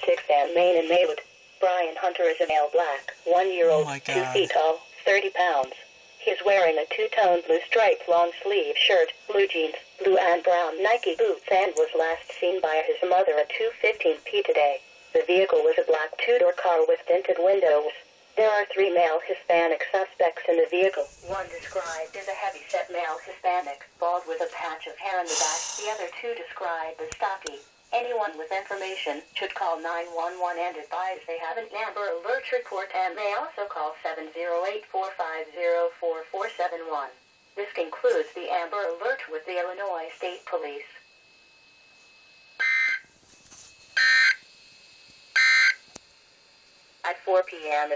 6th and Main in Maywood. Brian Hunter is a male black, 1-year-old, 2 feet tall, 30 pounds. He's wearing a two-tone blue striped long-sleeve shirt, blue jeans, blue and brown Nike boots, and was last seen by his mother at 2:15 p. today. The vehicle was a black two-door car with tinted windows. There are 3 male Hispanic suspects in the vehicle. One described as a heavy-set male Hispanic, bald with a patch of hair in the back. The other 2 described as stocky. Anyone with information should call 911 and advise they have an Amber Alert report, and may also call 708-450-4471. This concludes the Amber Alert with the Illinois State Police. At 4 p.m.